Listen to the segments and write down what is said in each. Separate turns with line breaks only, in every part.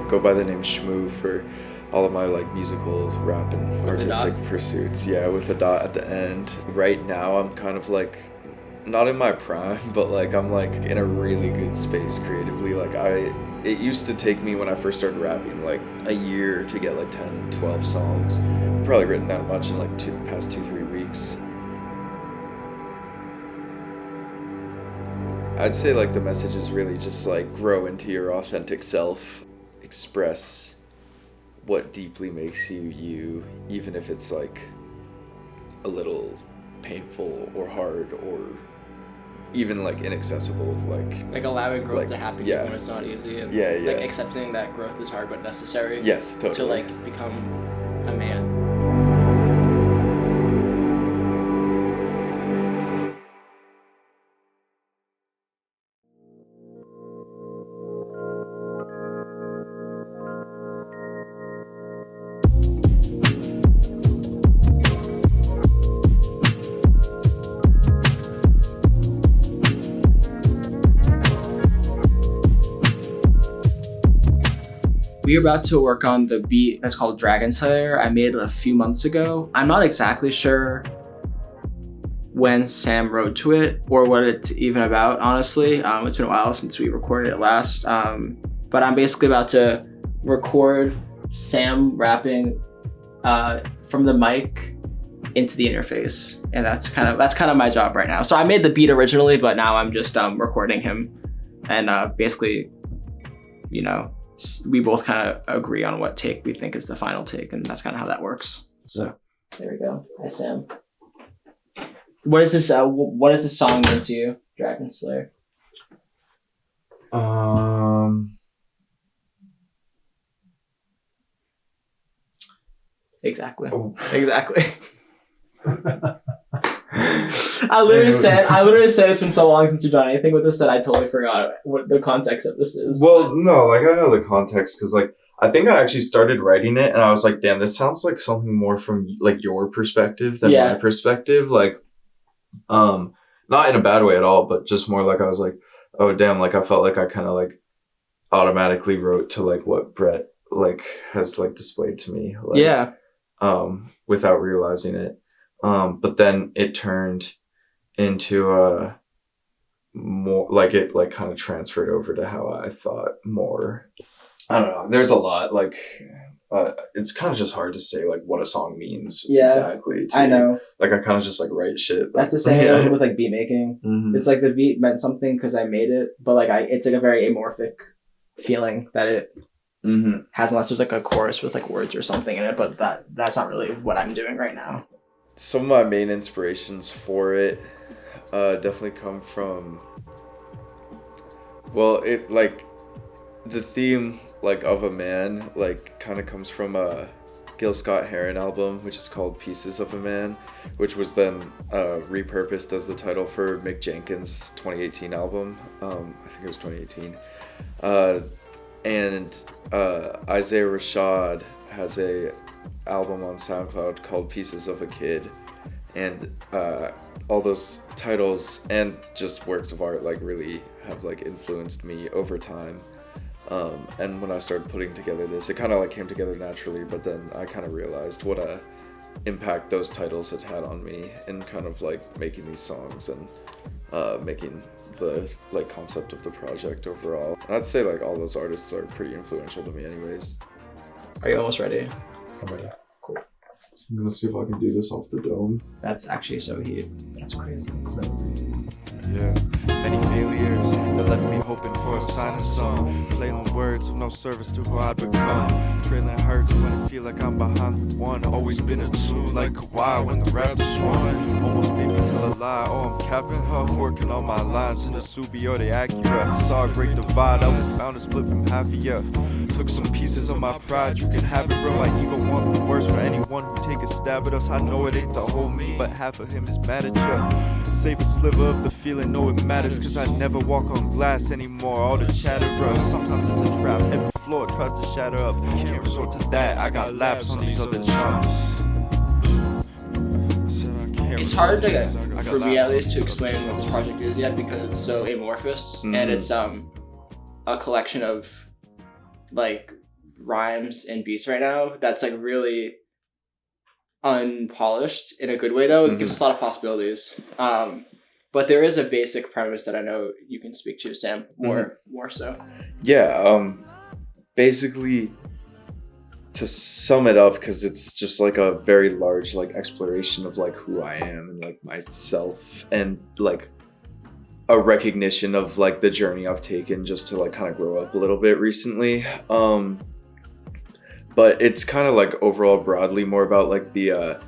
go by the name Shmoo for all of my like musical rap and artistic pursuits. Yeah, with a dot at the end. Right now I'm kind of like not in my prime, but like I'm like in a really good space creatively. Like it used to take me when I first started rapping like a year to get like 10, 12 songs. I've probably written that much in like past 2-3 weeks. I'd say like the message is really just like grow into your authentic self, express what deeply makes you you, even if it's like a little painful or hard or even like inaccessible, like
allowing growth
like,
to happen
yeah.
when it's not easy, and
like
accepting that growth is hard but necessary.
Yes, totally.
To like become a man. We're about to work on the beat that's called Dragon Slayer. I made it a few months ago. I'm not exactly sure when Sam wrote to it or what it's even about, honestly. It's been a while since we recorded it last. But I'm basically about to record Sam rapping from the mic into the interface. And that's kind of my job right now. So I made the beat originally, but now I'm just recording him. And basically, you know, we both kind of agree on what take we think is the final take, and that's kind of how that works. So there we go. Hi, Sam. What is this? What does this song mean to you, Dragon Slayer? Exactly.
Oh.
Exactly. I literally said it's been so long since you've done anything with this that I totally forgot what the context of this is.
Well, no, like I know the context because like I think I actually started writing it and I was like, damn, this sounds like something more from like your perspective than my perspective. Like, not in a bad way at all, but just more like I was like, oh damn, like I felt like I kind of like automatically wrote to like what Brett like has like displayed to me. Like, without realizing it. But then it turned into more like it like kind of transferred over to how I thought more. I don't know. There's a lot like it's kind of just hard to say like what a song means exactly.
I know.
Like I kind of just like write shit.
That's the same with like beat making. Mm-hmm. It's like the beat meant something because I made it, but like it's like a very amorphic feeling that it has unless there's like a chorus with like words or something in it. But that's not really what I'm doing right now.
Some of my main inspirations for it definitely come from, well, it like the theme like of a man like kind of comes from a Gil Scott-Heron album which is called Pieces of a Man, which was then repurposed as the title for Mick Jenkins' 2018 album. I think it was 2018. And Isaiah Rashad has a album on SoundCloud called Pieces of a Kid, and all those titles and just works of art like really have like influenced me over time. And when I started putting together this, it kind of like came together naturally, but then I kind of realized what a impact those titles had on me in kind of like making these songs and making the like concept of the project overall. And I'd say like all those artists are pretty influential to me anyways.
Are you almost ready?
I'm ready.
Cool.
I'm gonna see if I can do this off the dome.
That's actually so heat. That's crazy.
Yeah, many failures that left me hoping for a sign of some. Play on words with no service to who I'd become. Trailing hurts when I feel like I'm behind the one. Always been a two like Kawhi when the Raptors won. Almost made me tell a lie. Oh, I'm capping her, working on my lines in the Subio, they accurate. Saw a great divide, I was bound to split from half a year. Took some pieces of my pride, you can have it, bro. My ego want the worst for anyone who take a stab at us. I know it ain't the whole me, but half of him is mad at ya. Save a sliver of the feeling, know it matters, cause I never walk on glass anymore. All the chatter, bro, sometimes it's a trap. Every floor tries to shatter up, can't resort to that. I got laps on these other chumps.
It's hard to, for me at least, to explain what this project is yet because it's so amorphous and it's a collection of like rhymes and beats right now that's like really unpolished in a good way, though. It gives us a lot of possibilities. But there is a basic premise that I know you can speak to, Sam, more so.
Yeah, basically, to sum it up, because it's just like a very large like exploration of like who I am and like myself, and like a recognition of like the journey I've taken just to like kind of grow up a little bit recently. But it's kind of like overall broadly more about like the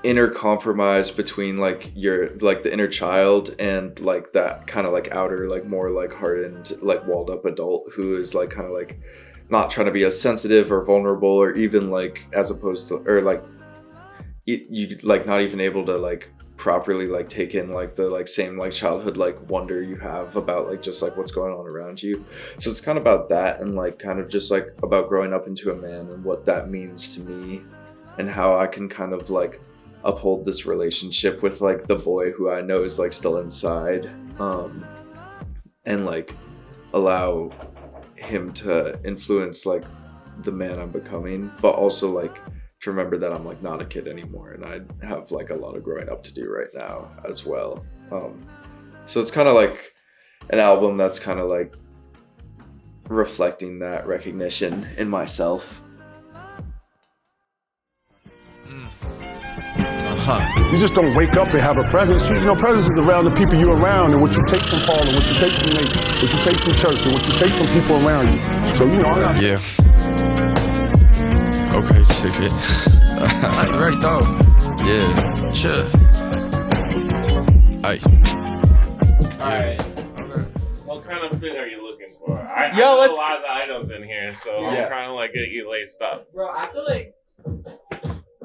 inner compromise between like your like the inner child and like that kind of like outer like more like hardened like walled up adult who is like kind of like not trying to be as sensitive or vulnerable, or even like as opposed to, or like you like not even able to like properly like take in like the like same like childhood like wonder you have about like just like what's going on around you. So it's kind of about that, and like kind of just like about growing up into a man and what that means to me, and how I can kind of like uphold this relationship with like the boy who I know is like still inside, and like allow him to influence like the man I'm becoming, but also like to remember that I'm like not a kid anymore, and I have like a lot of growing up to do right now as well. So it's kind of like an album that's kind of like reflecting that recognition in myself.
You just don't wake up and have a presence. You know, presence is around the people you're around, and what you take from Paul, and what you take from Nate, what you take from church, and what you take from people around you. So, you know, I'm not...
Yeah. Okay, check it. Right though. Yeah. Sure. Aye.
Alright. What kind of thing are you looking for? I know a lot of the items in here, so I'm trying to like get you laced up.
Bro, I feel like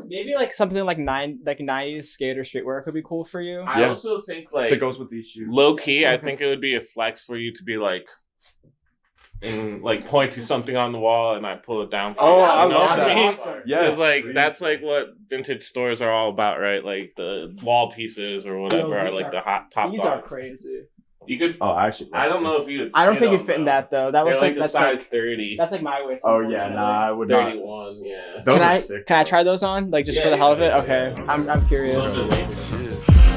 maybe like something like 90s skate or streetwear could be cool for you.
I also think like
That goes with these shoes.
low key, I think it would be a flex for you to be like and like point to something on the wall and I pull it down for you.
I
You know
love
what
that.
I mean?
Awesome.
Yes, like that's like what vintage stores are all about, right? Like the wall pieces or whatever are like the hot top.
These are crazy.
You could.
Oh, actually,
I don't know if you.
I don't think you'd fit in that though. That
They're
looks
like the
that's
size
like
30.
that's like my waist.
Oh yeah, nah, I would not.
31. Yeah.
Those
Can
are
I
sick.
can I try those on like just for the hell of it? Okay, I'm curious.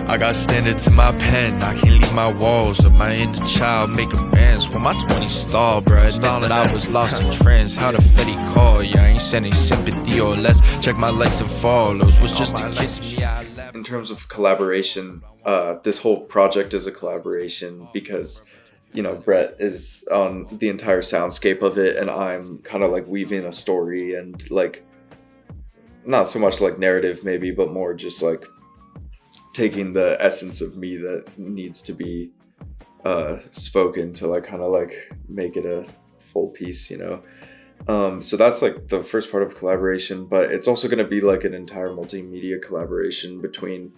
I got standards in my pen, I can't leave my walls of my inner child making bands. When my 20s stall, bruh, admit that I was lost in trends. How the Fetty call, yeah, I ain't sending sympathy or less. Check my likes and follows, was just a kid to me.
In terms of collaboration, this whole project is a collaboration because, you know, Brett is on the entire soundscape of it, and I'm kind of like weaving a story and like not so much like narrative maybe, but more just like taking the essence of me that needs to be spoken to like kind of like make it a full piece, you know. So that's like the first part of collaboration, but it's also going to be like an entire multimedia collaboration between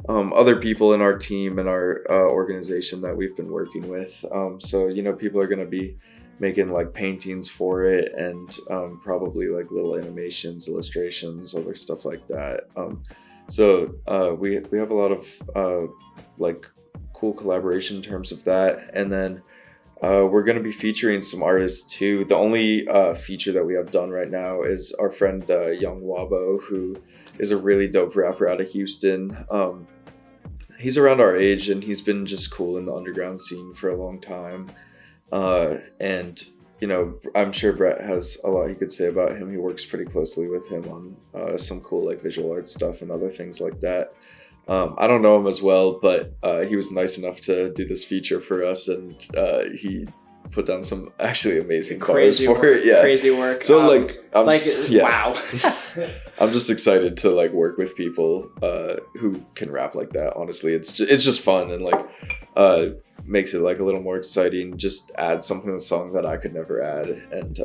other people in our team and our organization that we've been working with. So, you know, people are going to be making like paintings for it, and probably like little animations, illustrations, other stuff like that. So we have a lot of like cool collaboration in terms of that. And then we're going to be featuring some artists too. The only feature that we have done right now is our friend Young Wabo, who is a really dope rapper out of Houston. He's around our age, and he's been just cool in the underground scene for a long time. And, you know, I'm sure Brett has a lot he could say about him. He works pretty closely with him on some cool like visual arts stuff and other things like that. I don't know him as well, but he was nice enough to do this feature for us, and he put down some actually amazing crazy for it. Yeah,
crazy work.
So
wow.
I'm just excited to like work with people who can rap like that. Honestly, it's just fun, and like makes it like a little more exciting. Just add something to the song that I could never add, and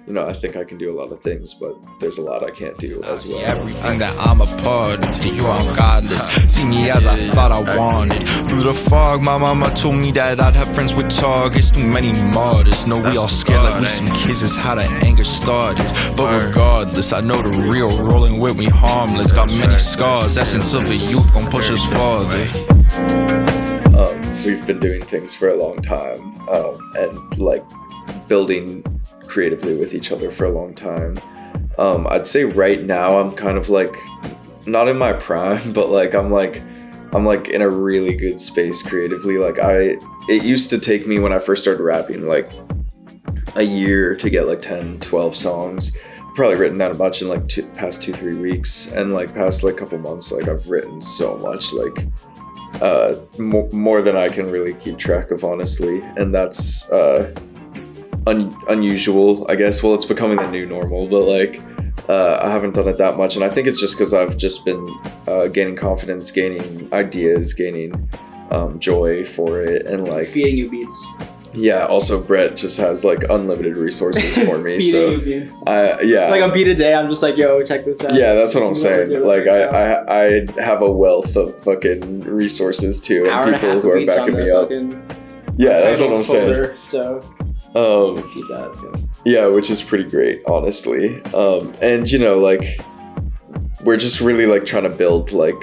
you know, I think I can do a lot of things, but there's a lot I can't do as well.
Everything that I'm a part of, to you I'm godless. See me as I thought I wanted. Through the fog, my mama told me that I'd have friends with targets. Too many martyrs, know we all scared like we some kids, is how the anger started. But regardless, I know the real rolling with me harmless. Got many scars, essence of a youth gon' push us farther.
We've been doing things for a long time, and like building creatively with each other for a long time. I'd say right now I'm kind of like not in my prime, but like I'm in a really good space creatively. Like it used to take me when I first started rapping like a year to get like 10, 12 songs. Probably written down a bunch in like past 2-3 weeks, and like past like couple months, like I've written so much, like more than I can really keep track of, honestly, and that's unusual, I guess. Well, it's becoming the new normal, but like I haven't done it that much, and I think it's just because I've just been gaining confidence, gaining ideas, gaining joy for it, and like
feeding you beats.
Yeah, also Brett just has like unlimited resources for me. So
yeah. Like a beat a day, I'm just like, yo, check this out.
Yeah, that's what I'm saying. Like I have a wealth of fucking resources too, and people who are backing me up. Yeah, that's what I'm saying.
So keep that going.
Yeah, which is pretty great, honestly. And you know, like we're just really like trying to build like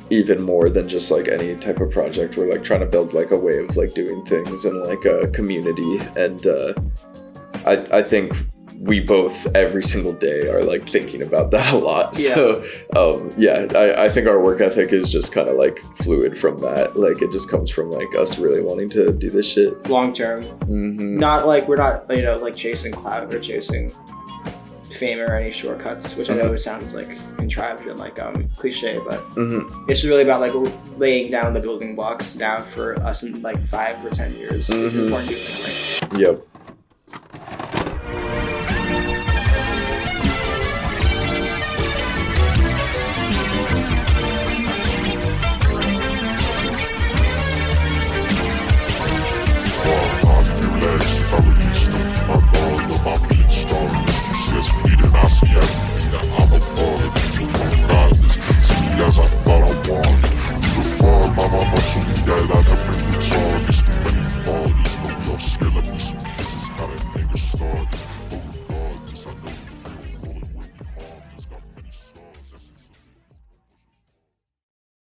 even more than just like any type of project. We're like trying to build like a way of like doing things and like a community, and I think we both every single day are like thinking about that a lot.
Yeah.
So I think our work ethic is just kind of like fluid from that. Like it just comes from like us really wanting to do this shit
long term.
Mm-hmm.
Not like we're not, you know, like chasing clout or chasing fame or any shortcuts, which I know sounds like contrived and like cliche, but it's really about like laying down the building blocks down for us in like 5 or 10 years. It's important to do it right.
Yep.
If I release them, my guard, love my being starred. You see us fleeting, I see everything that I'm a part of. You want godless, see me as I thought I wanted.